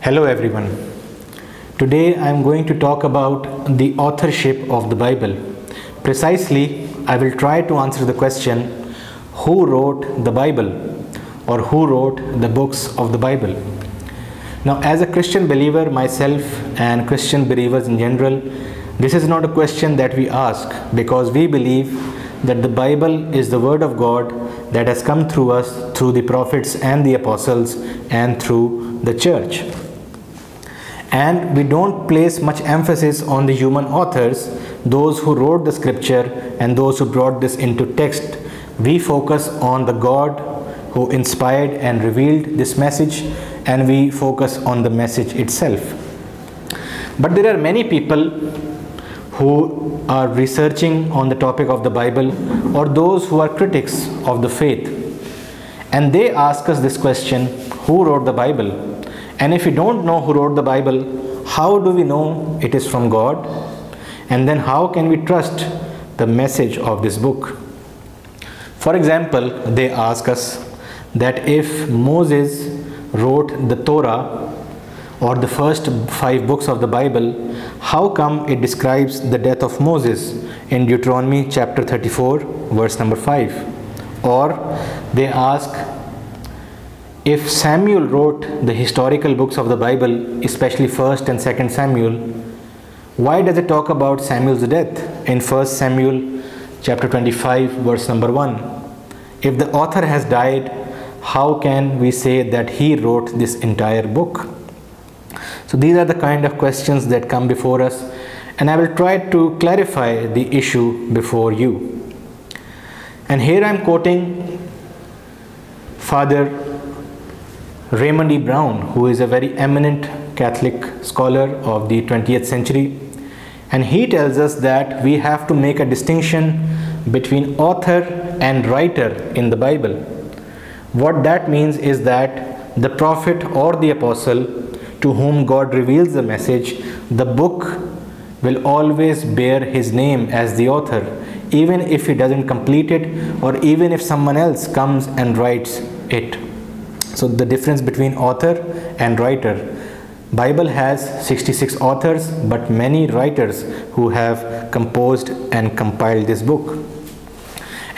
Hello everyone. Today I am going to talk about the authorship of the Bible. Precisely, I will try to answer the question, who wrote the Bible or who wrote the books of the Bible? Now, as a Christian believer myself and Christian believers in general, this is not a question that we ask because we believe that the Bible is the word of God that has come through us through the prophets and the apostles and through the church. And we don't place much emphasis on the human authors, those who wrote the scripture and those who brought this into text. We focus on the God who inspired and revealed this message, and we focus on the message itself. But there are many people who are researching on the topic of the Bible, or those who are critics of the faith, and they ask us this question, who wrote the Bible? And if we don't know who wrote the Bible, how do we know it is from God? And then how can we trust the message of this book? For example, they ask us that if Moses wrote the Torah or the first 5 books of the Bible, how come it describes the death of Moses in Deuteronomy chapter 34 verse number 5? Or they ask, if Samuel wrote the historical books of the Bible, especially 1st and 2nd Samuel, why does it talk about Samuel's death in 1 Samuel chapter 25 verse number 1? If the author has died, how can we say that he wrote this entire book? So these are the kind of questions that come before us, and I will try to clarify the issue before you. And here I am quoting Father Raymond E. Brown, who is a very eminent Catholic scholar of the 20th century, and he tells us that we have to make a distinction between author and writer in the Bible. What that means is that the prophet or the apostle to whom God reveals the message, the book will always bear his name as the author, even if he doesn't complete it or even if someone else comes and writes it. So the difference between author and writer. Bible has 66 authors, but many writers who have composed and compiled this book.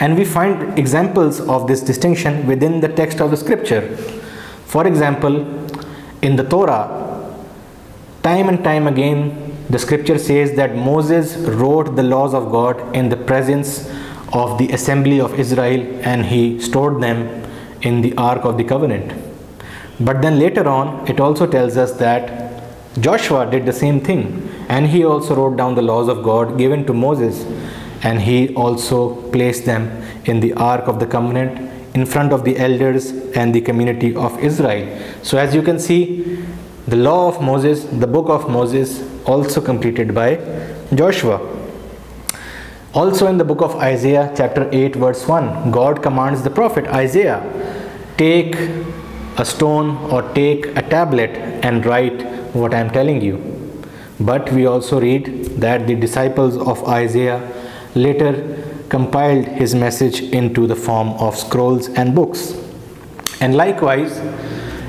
And we find examples of this distinction within the text of the scripture. For example, in the Torah, time and time again, the scripture says that Moses wrote the laws of God in the presence of the assembly of Israel, and he stored them in the Ark of the Covenant. But then later on, it also tells us that Joshua did the same thing, and he also wrote down the laws of God given to Moses, and he also placed them in the Ark of the Covenant in front of the elders and the community of Israel. So as you can see, the law of Moses, the book of Moses, also completed by Joshua. Also in the book of Isaiah chapter 8 verse 1, God commands the prophet Isaiah, take a stone or take a tablet and write what I am telling you. But we also read that the disciples of Isaiah later compiled his message into the form of scrolls and books. And likewise,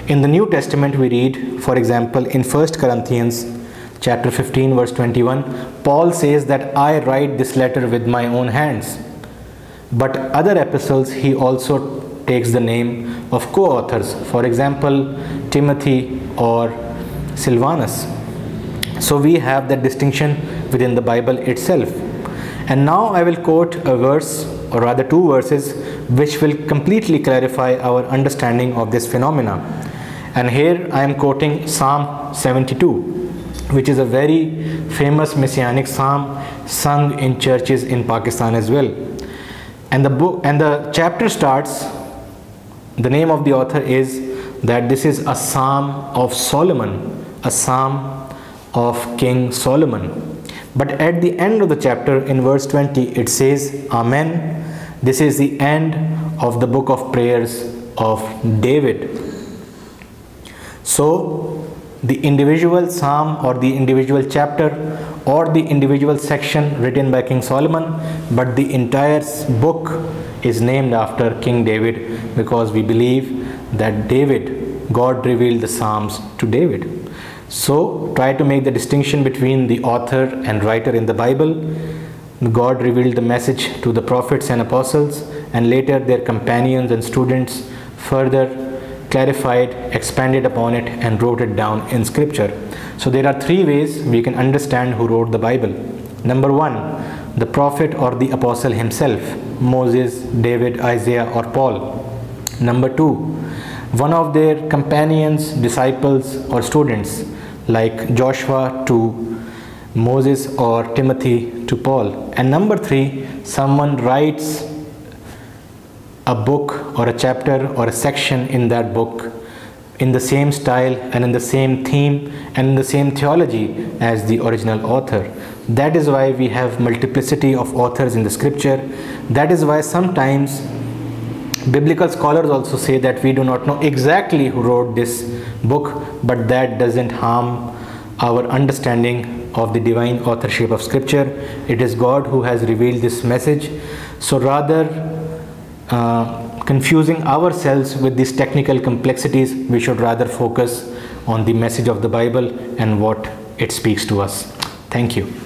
in the New Testament we read, for example, in 1 Corinthians chapter 15 verse 21, Paul says that I write this letter with my own hands. But other epistles he also takes the name of co-authors, for example, Timothy or Silvanus. So we have that distinction within the Bible itself. And now I will quote a verse, or rather 2 verses, which will completely clarify our understanding of this phenomena. And here I am quoting Psalm 72, which is a very famous messianic psalm sung in churches in Pakistan as well. And the chapter starts, the name of the author is that this is a psalm of Solomon, a psalm of King Solomon. But at the end of the chapter, in verse 20, it says, Amen. This is the end of the book of prayers of David. So, the individual psalm or the individual chapter or the individual section written by King Solomon, but the entire book is named after King David, because we believe that David God revealed the Psalms to David. So try to make the distinction between the author and writer in the Bible. God revealed the message to the prophets and apostles, and later their companions and students further clarified, expanded upon it, and wrote it down in scripture. So there are three ways we can understand who wrote the Bible. Number one, the prophet or the apostle himself, Moses, David, Isaiah, or Paul. Number two, one of their companions, disciples, or students, like Joshua to Moses or Timothy to Paul. And number three, someone writes a book or a chapter or a section in that book in the same style and in the same theme and in the same theology as the original author. That is why we have multiplicity of authors in the scripture. That is why sometimes biblical scholars also say that we do not know exactly who wrote this book, but that doesn't harm our understanding of the divine authorship of scripture. It is God who has revealed this message. So rather confusing ourselves with these technical complexities, we should rather focus on the message of the Bible and what it speaks to us. Thank you.